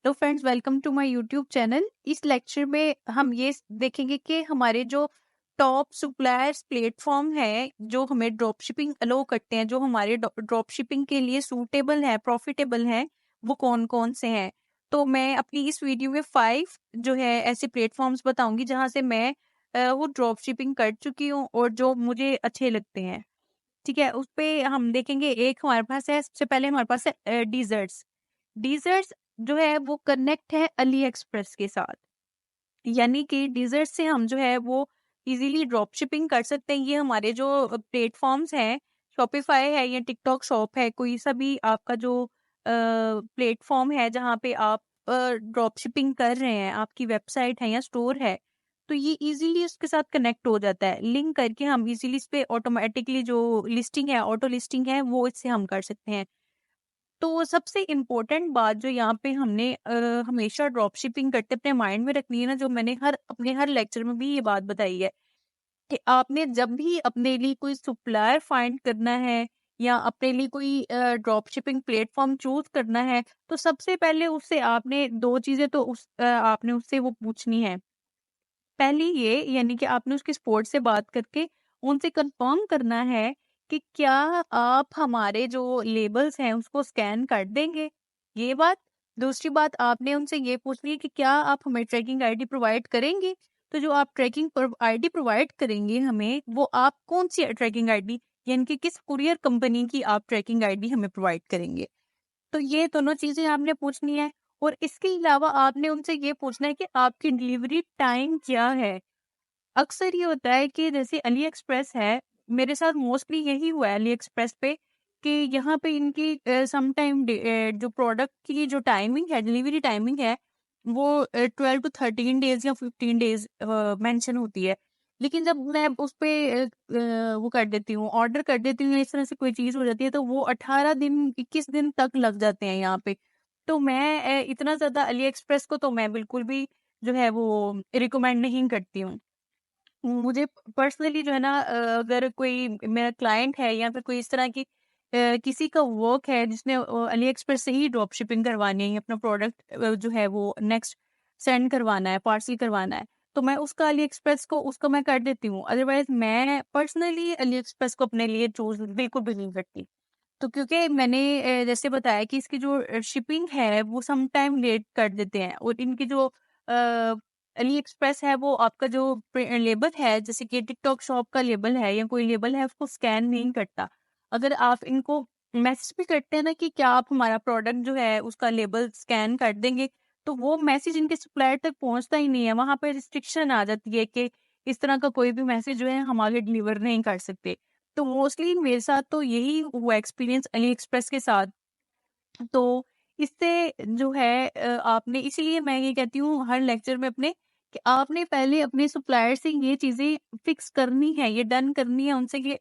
तो friends, welcome to my YouTube channel. इस lecture में हम ये देखेंगे कि हमारे जो टॉप सप्लायर्स प्लेटफॉर्म है जो हमें ड्रॉप शिपिंग अलो करते हैं, जो हमारे ड्रॉप शिपिंग के लिए सूटेबल है, प्रॉफिटेबल है, वो कौन कौन से हैं। तो मैं अपनी इस वीडियो में 5 जो है ऐसे प्लेटफॉर्म्स बताऊंगी जहां से मैं वो ड्रॉप शिपिंग कर चुकी हूँ और जो मुझे अच्छे लगते हैं। ठीक है, उस पे हम देखेंगे। एक हमारे पास है, सबसे पहले हमारे पास है डीजर्ट्स। डीजर्ट्स जो है वो कनेक्ट है अली एक्सप्रेस के साथ, यानी कि डीजर्ट से हम जो है वो इजीली ड्रॉप शिपिंग कर सकते हैं। ये हमारे जो प्लेटफॉर्म्स हैं, शॉपिफाई है या टिकटॉक शॉप है, कोई सा भी आपका जो प्लेटफॉर्म है जहाँ पे आप ड्रॉप शिपिंग कर रहे हैं, आपकी वेबसाइट है या स्टोर है, तो ये इजीली उसके साथ कनेक्ट हो जाता है। लिंक करके हम इजीली इस पे ऑटोमेटिकली जो लिस्टिंग है, ऑटो लिस्टिंग है, वो इससे हम कर सकते हैं। तो सबसे इम्पोर्टेंट बात जो यहाँ पे हमने हमेशा ड्रॉप शिपिंग करते अपने माइंड में रखनी है ना, जो मैंने अपने हर लेक्चर में भी ये बात बताई है कि आपने जब भी अपने लिए कोई सप्लायर फाइंड करना है या अपने लिए कोई ड्रॉप शिपिंग प्लेटफॉर्म चूज करना है, तो सबसे पहले उससे आपने दो चीजें तो आपने उससे वो पूछनी है। पहली ये, यानी कि आपने उसके सपोर्ट से बात करके उनसे कंफर्म करना है कि क्या आप हमारे जो लेबल्स हैं उसको स्कैन कर देंगे, ये बात। दूसरी बात, आपने उनसे ये पूछनी है कि क्या आप हमें ट्रैकिंग आईडी प्रोवाइड करेंगे। तो जो आप ट्रैकिंग आईडी प्रोवाइड करेंगे हमें, वो आप कौन सी ट्रैकिंग आईडी, यानी कि किस कुरियर कंपनी की आप ट्रैकिंग आईडी हमें प्रोवाइड करेंगे। तो ये दोनों चीजें आपने पूछनी है। और इसके अलावा आपने उनसे ये पूछना है कि आपकी डिलीवरी टाइम क्या है। अक्सर ये होता है कि जैसे अली एक्सप्रेस है, मेरे साथ मोस्टली यही हुआ है अली एक्सप्रेस पे, कि यहाँ पे इनकी सम टाइम जो प्रोडक्ट की जो टाइमिंग है, डिलीवरी टाइमिंग है, वो 12 to 13 डेज या 15 डेज मेंशन होती है। लेकिन जब मैं उस पे वो कर देती हूँ, ऑर्डर कर देती हूँ, इस तरह से कोई चीज़ हो जाती है, तो वो 18 दिन 21 दिन तक लग जाते हैं यहाँ पे। तो मैं इतना ज़्यादा अली एक्सप्रेस को तो मैं बिल्कुल भी जो है वो रिकमेंड नहीं करती हूँ। मुझे पर्सनली जो है ना, अगर कोई मेरा क्लाइंट है या फिर कोई इस तरह की किसी का वर्क है जिसने अली एक्सप्रेस से ही ड्रॉप शिपिंग करवानी है, अपना प्रोडक्ट जो है वो नेक्स्ट सेंड करवाना है, पार्सल करवाना है, तो मैं उसका अली एक्सप्रेस को उसको मैं कर देती हूँ। अदरवाइज मैं पर्सनली अली एक्सप्रेस को अपने लिए चूज बिल्कुल भी नहीं करती। तो क्योंकि मैंने जैसे बताया कि इसकी जो शिपिंग है वो सम टाइम लेट कर देते हैं, और इनकी जो अली एक्सप्रेस है वो आपका जो लेबल है, जैसे कि टिकटॉक शॉप का लेबल है या कोई लेबल है, उसको स्कैन नहीं करता। अगर आप इनको मैसेज भी करते हैं ना कि क्या आप हमारा प्रोडक्ट जो है उसका लेबल स्कैन कर देंगे, तो वो मैसेज इनके सप्लायर तक पहुंचता ही नहीं है। वहां पे रिस्ट्रिक्शन आ जाती है कि इस तरह का कोई भी मैसेज जो है हम आगे डिलीवर नहीं कर सकते। तो मोस्टली मेरे साथ तो यही हुआ एक्सपीरियंस अली एक्सप्रेस के साथ। तो इससे जो है आपने, इसीलिए मैं ये कहती हूँ हर लेक्चर में अपने, कि आपने पहले अपने सप्लायर से ये चीजें फिक्स करनी है, ये डन करनी है उनसे, कि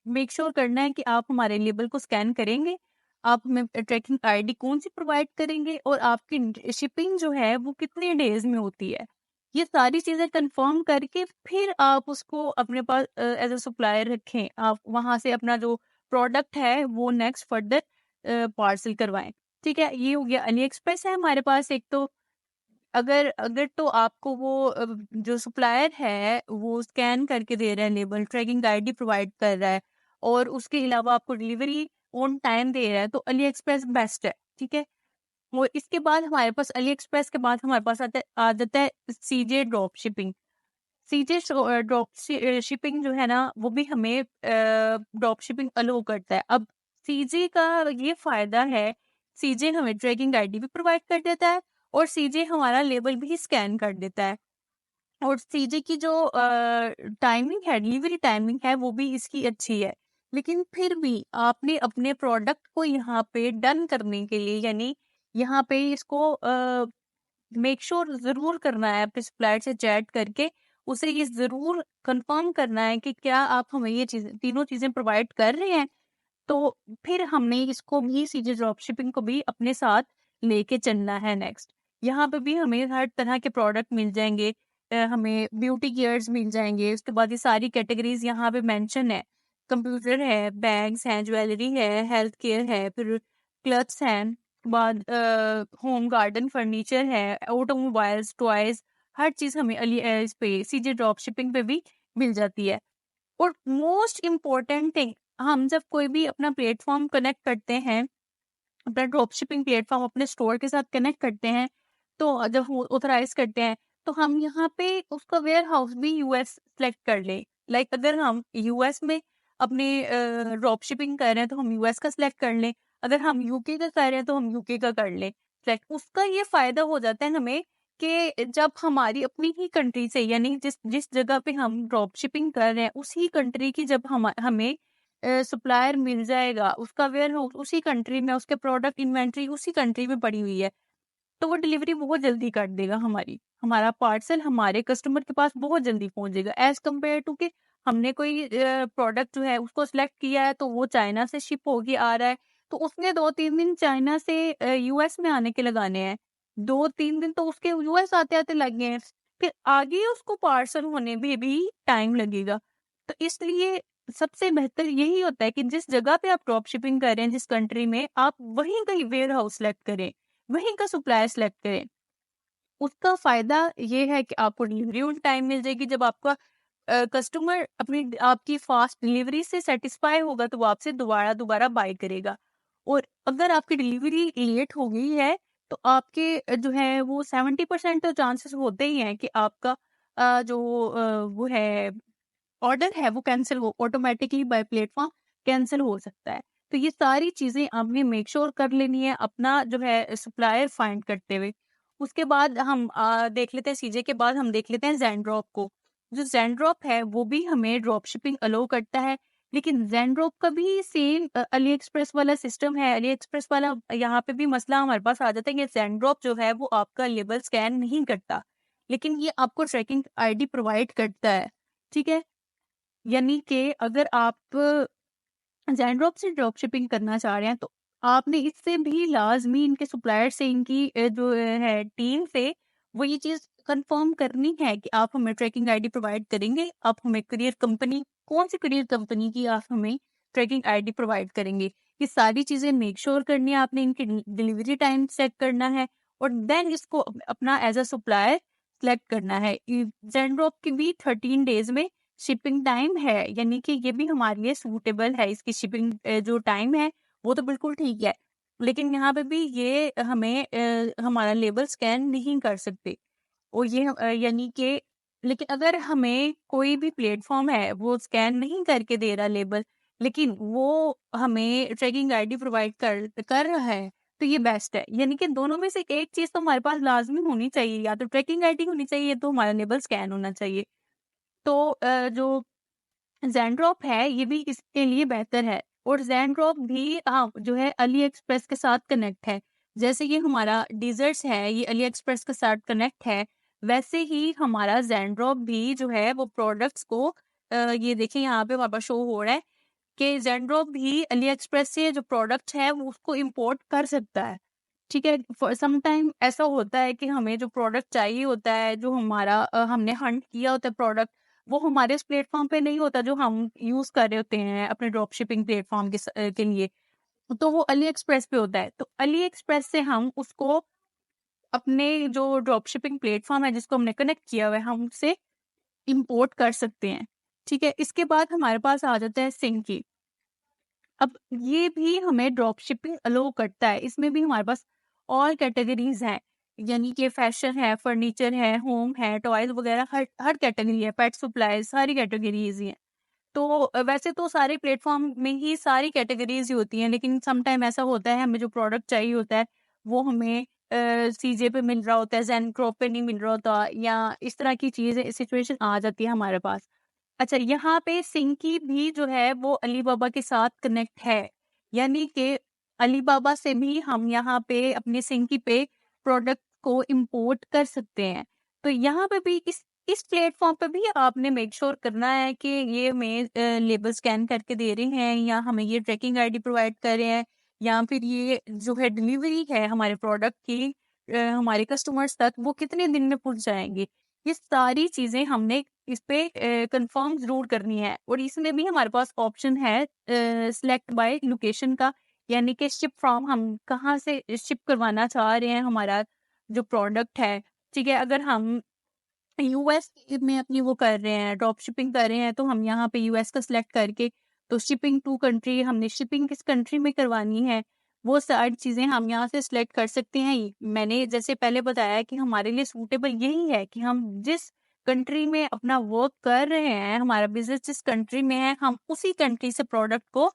मेक श्योर करना है कि आप हमारे लेबल को स्कैन करेंगे, आप हमें ट्रैकिंग आईडी कौन सी प्रोवाइड करेंगे, और आपकी शिपिंग जो है वो कितने डेज में होती है। ये सारी चीजें कंफर्म करके फिर आप उसको अपने पास एज अ सप्लायर रखें। आप वहां से अपना जो प्रोडक्ट है वो नेक्स्ट फर्दर पार्सल करवाएं। ठीक है, ये हो गया। अली एक्सप्रेस है हमारे पास एक। तो अगर अगर तो आपको वो जो सप्लायर है वो स्कैन करके दे रहा है, लेबल ट्रैकिंग आईडी प्रोवाइड कर रहा है, और उसके अलावा आपको डिलीवरी ऑन टाइम दे रहा है, तो अली एक्सप्रेस बेस्ट है। ठीक है। और इसके बाद हमारे पास, अली एक्सप्रेस के बाद हमारे पास आ जाता है सीजे ड्रॉप शिपिंग। सीजे ड्रॉप शिपिंग जो है ना, वो भी हमें ड्रॉप शिपिंग अलो करता है। अब सीजे का ये फायदा है, सीजे हमें ट्रैकिंग आईडी भी प्रोवाइड कर देता है, और सीजे हमारा लेबल भी स्कैन कर देता है। और सीजे की जो टाइमिंग है, डिलीवरी टाइमिंग है, वो भी इसकी अच्छी है। लेकिन फिर भी आपने अपने प्रोडक्ट को यहाँ पे डन करने के लिए, यानी यहाँ पे इसको मेक श्योर जरूर करना है, अपने सप्लायर से चैट करके उसे ये जरूर कंफर्म करना है कि क्या आप हमें ये चीजें, तीनों चीजें प्रोवाइड कर रहे हैं। तो फिर हमने इसको भी, सीजे ड्रॉप शिपिंग को भी अपने साथ लेके चलना है नेक्स्ट। यहाँ पे भी हमें हर तरह के प्रोडक्ट मिल जाएंगे। हमें ब्यूटी केयर्स मिल जाएंगे। उसके बाद ये सारी कैटेगरीज यहाँ पे मेंशन है। कंप्यूटर है, बैग्स हैं, ज्वेलरी है, हेल्थ केयर है, फिर क्लथ्स हैं, उसके बाद होम गार्डन फर्नीचर है, ऑटोमोबाइल्स, टॉयज, हर चीज़ हमें इस पे सीजे ड्रॉप शिपिंग पे भी मिल जाती है। और मोस्ट इम्पोर्टेंट थिंग, हम जब कोई भी अपना प्लेटफ़ॉर्म कनेक्ट करते हैं, अपना ड्रॉप शिपिंग प्लेटफ़ॉर्म अपने स्टोर के साथ कनेक्ट करते हैं, तो जब वो ऑथराइज़ करते हैं, तो हम यहाँ पे उसका वेयरहाउस भी यूएस सेलेक्ट कर लें। लाइक अगर हम यूएस में अपने ड्रॉप शिपिंग कर रहे हैं, तो हम यूएस का सेलेक्ट कर लें। अगर हम यूके का कर रहे हैं, तो हम यूके का कर लें सेलेक्ट। उसका ये फ़ायदा हो जाता है हमें कि जब हमारी अपनी ही कंट्री से, यानी जिस जिस जगह पे हम ड्रॉप शिपिंग कर रहे हैं, उसी कंट्री की जब हमें सप्लायर मिल जाएगा, उसका वेयरहाउस उसी कंट्री में, उसके प्रोडक्ट इन्वेंटरी उसी कंट्री में पड़ी हुई है, तो वो डिलीवरी बहुत जल्दी कर देगा हमारी। हमारा पार्सल हमारे कस्टमर के पास बहुत जल्दी पहुँच जाएगा एज़ कम्पेयर टू कि हमने कोई प्रोडक्ट जो है उसको सिलेक्ट किया है, तो वो चाइना से शिप होके आ रहा है, तो उसने 2-3 दिन चाइना से यूएस में आने के लगाने हैं। 2-3 दिन तो उसके यूएस आते-आते लग गए हैं। फिर आगे उसको पार्सल होने में भी टाइम लगेगा। तो इसलिए सबसे बेहतर यही होता है कि जिस जगह पे आप ड्रॉप शिपिंग कर रहे हैं, जिस कंट्री में, आप वहीं का ही वेयरहाउस सेलेक्ट करें, वहीं का सप्लायर सेलेक्ट करें। उसका फ़ायदा ये है कि आपको डिलीवरी ऑन टाइम मिल जाएगी। जब आपका कस्टमर अपनी आपकी फ़ास्ट डिलीवरी से सैटिस्फाई होगा, तो वो आपसे दोबारा-दोबारा बाय करेगा। और अगर आपकी डिलीवरी लेट हो गई है, तो आपके जो है वो 70% तो चांसेस होते ही हैं कि आपका वो है ऑर्डर है वो कैंसल हो ऑटोमेटिकली बाय प्लेटफॉर्म कैंसल हो सकता है। तो ये सारी चीज़ें आपने मेक श्योर कर लेनी है अपना जो है सप्लायर फाइंड करते हुए। उसके बाद हम देख लेते हैं सीजे के बाद हम देख लेते हैं ज़ेनड्रॉप को। जो ज़ेनड्रॉप है वो भी हमें ड्रॉप शिपिंग अलाउ करता है, लेकिन ज़ेनड्रॉप का भी सेम अली एक्सप्रेस वाला सिस्टम है। अली एक्सप्रेस वाला यहाँ पे भी मसला हमारे पास आ जाता है कि ज़ेनड्रॉप जो है वो आपका लेबल स्कैन नहीं करता, लेकिन ये आपको ट्रैकिंग आईडी प्रोवाइड करता है। ठीक है? यानी कि अगर आप ज़ेनड्रॉप से ड्रॉप शिपिंग करना चाह रहे हैं, तो आपने इससे भी लाज़मी इनके सप्लायर से, इनकी जो है टीम से, वो ये चीज़ कन्फर्म करनी है कि आप हमें ट्रैकिंग आईडी प्रोवाइड करेंगे। आप हमें कुरियर कंपनी, कौन-सी कुरियर कंपनी की आप हमें ट्रैकिंग आईडी प्रोवाइड करेंगे। ये सारी चीज़ें मेक श्योर करनी है आपने, इनकी डिलीवरी टाइम चेक करना है और देन इसको अपना एज़ अ सप्लायर सेलेक्ट करना है। ज़ेनड्रॉप की भी 13 डेज़ में शिपिंग टाइम है, यानी कि ये भी हमारे लिए सूटेबल है। इसकी शिपिंग जो टाइम है वो तो बिल्कुल ठीक है, लेकिन यहाँ पे भी ये हमें हमारा लेबल स्कैन नहीं कर सकते। और ये यानी कि, लेकिन अगर हमें कोई भी प्लेटफॉर्म है वो स्कैन नहीं करके दे रहा लेबल, लेकिन वो हमें ट्रैकिंग आईडी प्रोवाइड कर कर रहा है, तो ये बेस्ट है। यानी कि दोनों में से एक चीज़ तो हमारे पास लाज़मी होनी चाहिए, या तो ट्रैकिंग आईडी होनी चाहिए, या तो हमारा लेबल स्कैन होना चाहिए। तो जो ज़ेनड्रॉप है ये भी इसके लिए बेहतर है, और ज़ेनड्रॉप भी जो है अली एक्सप्रेस के साथ कनेक्ट है। जैसे ये हमारा डेज़र्ट्स है, ये अली एक्सप्रेस के साथ कनेक्ट है, वैसे ही हमारा ज़ेनड्रॉप भी जो है वो प्रोडक्ट्स को ये देखिए यहाँ पे हमारे पास शो हो रहा है कि ज़ेनड्रॉप भी अली एक्सप्रेस से जो प्रोडक्ट है वो उसको इम्पोर्ट कर सकता है। ठीक है? फॉर सम टाइम ऐसा होता है कि हमें जो प्रोडक्ट चाहिए होता है, जो हमारा हमने हंट किया होता है प्रोडक्ट, वो हमारे उस प्लेटफ़ॉर्म पे नहीं होता जो हम यूज़ कर रहे होते हैं अपने ड्रॉप शिपिंग प्लेटफ़ॉर्म के लिए। तो वो अली एक्सप्रेस पे होता है। तो अली एक्सप्रेस से हम उसको अपने जो ड्रॉप शिपिंग प्लेटफ़ॉर्म है जिसको हमने कनेक्ट किया हुआ है, हम उससे इम्पोर्ट कर सकते हैं। ठीक है? इसके बाद हमारे पास आ जाता है सिंकी। अब ये भी हमें ड्रॉप शिपिंग अलाउ करता है। इसमें भी हमारे पास और कैटेगरीज़ हैं, यानी कि फैशन है, फर्नीचर है, होम है, टॉयज़ वगैरह हर हर कैटेगरी है, पेट सप्लाइज़ सारी कैटेगरीज़ ही हैं। तो वैसे तो सारे प्लेटफ़ॉर्म में ही सारी कैटेगरीज़ ही होती हैं, लेकिन सम टाइम ऐसा होता है हमें जो प्रोडक्ट चाहिए होता है, वो हमें सीजे पे मिल रहा होता है, ज़ेनड्रॉप पे नहीं मिल रहा होता, या इस तरह की चीज़ें सिचुएशन आ जाती है हमारे पास। अच्छा, यहाँ पे सिंकी भी जो है वो अलीबाबा के साथ कनेक्ट है, यानी कि अलीबाबा से भी हम यहाँ पे अपने सिंकी पे प्रोडक्ट को इम्पोर्ट कर सकते हैं। तो यहाँ पे भी इस प्लेटफ़ॉर्म पे भी आपने मेक श्योर करना है कि ये हमें लेबल स्कैन करके दे रहे हैं, या हमें ये ट्रैकिंग आईडी प्रोवाइड कर रहे हैं, या फिर ये जो है डिलीवरी है हमारे प्रोडक्ट की हमारे कस्टमर्स तक वो कितने दिन में पहुँच जाएँगे। ये सारी चीज़ें हमने इस पे कंफर्म ज़रूर करनी है, और इसमें भी हमारे पास ऑप्शन है सिलेक्ट बाय लोकेशन का, यानी कि शिप फ्रॉम, हम कहाँ से शिप करवाना चाह रहे हैं हमारा जो प्रोडक्ट है, ठीक है। अगर हम यूएस में अपनी वो कर रहे हैं, ड्रॉप शिपिंग कर रहे हैं, तो हम यहाँ पे यूएस का सिलेक्ट करके, तो शिपिंग टू कंट्री, हमने शिपिंग किस कंट्री में करवानी है, वो सारी चीज़ें हम यहाँ से सिलेक्ट कर सकते हैं। मैंने जैसे पहले बताया कि हमारे लिए सूटेबल यही है कि हम जिस कंट्री में अपना वर्क कर रहे हैं, हमारा बिजनेस जिस कंट्री में है, हम उसी कंट्री से प्रोडक्ट को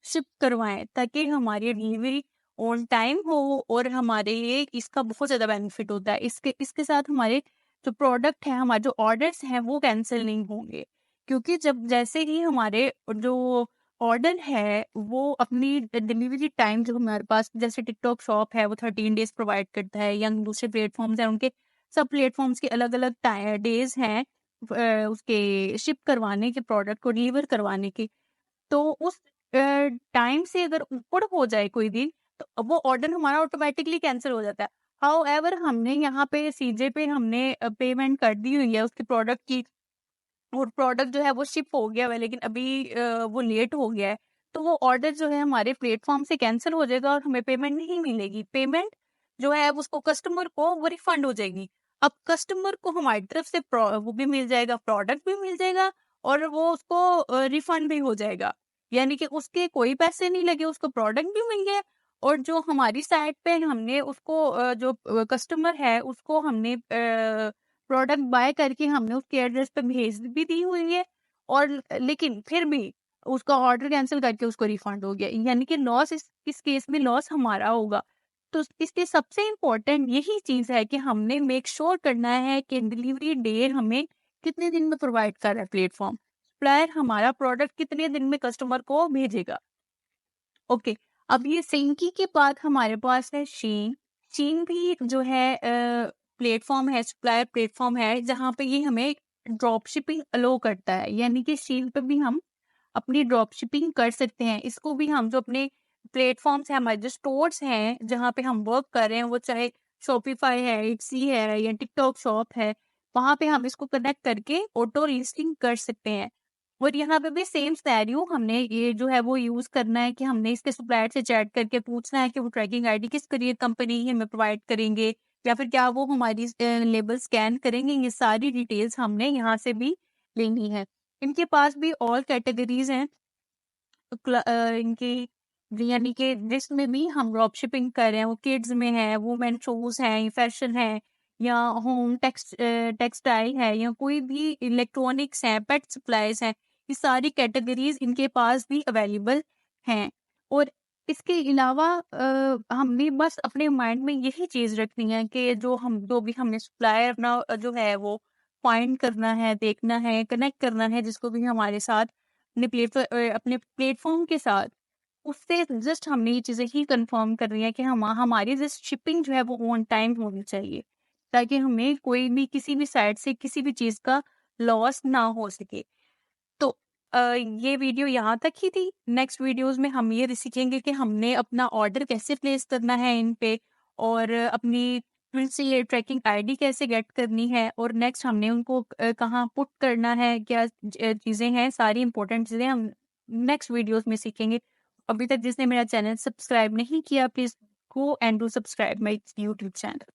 शिप करवाएं, ताकि हमारी डिलीवरी ऑन टाइम हो, और हमारे लिए इसका बहुत ज़्यादा बेनिफिट होता है। इसके इसके साथ हमारे जो प्रोडक्ट है, हमारे जो ऑर्डर्स हैं, वो कैंसिल नहीं होंगे, क्योंकि जब जैसे ही हमारे जो ऑर्डर है वो अपनी डिलीवरी टाइम, जो हमारे पास जैसे टिकटॉक शॉप है वो 13 डेज प्रोवाइड करता है, या दूसरे प्लेटफॉर्म्स हैं उनके सब प्लेटफॉर्म्स के अलग अलग डेज हैं उसके शिप करवाने के, प्रोडक्ट को डिलीवर करवाने के। तो उस टाइम से अगर ऊपर हो जाए कोई दिन, तो वो ऑर्डर हमारा ऑटोमेटिकली कैंसिल हो जाता है। हाउएवर हमने यहाँ पे सीजे पे हमने पेमेंट कर दी हुई है उसके प्रोडक्ट की, और प्रोडक्ट जो है वो शिप हो गया हुआ है, लेकिन अभी वो लेट हो गया है, तो वो ऑर्डर जो है हमारे प्लेटफॉर्म से कैंसिल हो जाएगा और हमें पेमेंट नहीं मिलेगी। पेमेंट जो है अब उसको कस्टमर को वो रिफंड हो जाएगी। अब कस्टमर को हमारी तरफ से वो भी मिल जाएगा, प्रोडक्ट भी मिल जाएगा, और वो उसको रिफंड भी हो जाएगा। यानी कि उसके कोई पैसे नहीं लगे, उसको प्रोडक्ट भी मिल गया, और जो हमारी साइड पे हमने उसको जो कस्टमर है उसको हमने प्रोडक्ट बाय करके हमने उसके एड्रेस पे भेज भी दी हुई है, और लेकिन फिर भी उसका ऑर्डर कैंसिल करके उसको रिफंड हो गया, यानी कि लॉस इस केस में लॉस हमारा होगा। तो इसके सबसे इम्पोर्टेंट यही चीज है कि हमने मेक श्योर करना है कि डिलीवरी डे हमें कितने दिन में प्रोवाइड कर रहा है प्लेटफॉर्म, सप्लायर हमारा प्रोडक्ट कितने दिन में कस्टमर को भेजेगा। ओके, अब ये सिंकी के बाद हमारे पास है शीन। शीन भी जो है प्लेटफॉर्म है, सप्लायर प्लेटफॉर्म है, जहाँ पे ये हमें ड्रॉप शिपिंग अलो करता है, यानी कि शीन पे भी हम अपनी ड्रॉप शिपिंग कर सकते हैं। इसको भी हम जो अपने प्लेटफॉर्म्स हैं, हमारे जो स्टोर्स हैं जहाँ पे हम वर्क कर रहे हैं, वो चाहे शॉपिफाई है, इट्सी है, या टिकटॉक शॉप है, वहाँ पे हम इसको कनेक्ट करके ऑटो लिस्टिंग कर सकते हैं। और यहाँ पे भी सेम सिनेरियो, हमने ये जो है वो यूज करना है कि हमने इसके सप्लायर से चैट करके पूछना है कि वो ट्रैकिंग आईडी किस करियर कंपनी हमें प्रोवाइड करेंगे, या फिर क्या वो हमारी लेबल स्कैन करेंगे। ये सारी डिटेल्स हमने यहाँ से भी लेनी है। इनके पास भी ऑल कैटेगरीज हैं इनकी, यानी कि जिसमें भी हम ड्रॉप शिपिंग कर रहे हैं, वो किड्स में है, वुमेन शूज हैं, फैशन है, या होम टेक्सटाइल है, या कोई भी इलेक्ट्रॉनिक्स है, पेट सप्लाईज हैं, ये सारी कैटेगरीज इनके पास भी अवेलेबल हैं। और इसके अलावा हमने बस अपने माइंड में यही चीज रखनी है कि जो भी हमने सप्लायर अपना जो है वो फाइंड करना है, देखना है, कनेक्ट करना है, जिसको भी हमारे साथ अपने प्लेटफॉर्म के साथ, उससे जस्ट हमने ये चीज़ें ही कंफर्म करनी है कि हमारी जस्ट शिपिंग जो है वो ऑन टाइम होनी चाहिए, ताकि हमें कोई भी किसी भी साइड से किसी भी चीज़ का लॉस ना हो सके। तो ये वीडियो यहाँ तक ही थी। नेक्स्ट वीडियोस में हम ये सीखेंगे कि हमने अपना ऑर्डर कैसे प्लेस करना है इन पे, और अपनी फिर से ये ट्रैकिंग आईडी कैसे गेट करनी है, और नेक्स्ट हमने उनको कहाँ पुट करना है, क्या चीज़ें हैं, सारी इंपॉर्टेंट चीज़ें हम नेक्स्ट वीडियोस में सीखेंगे। अभी तक जिसने मेरा चैनल सब्सक्राइब नहीं किया, please go and do subscribe my YouTube channel.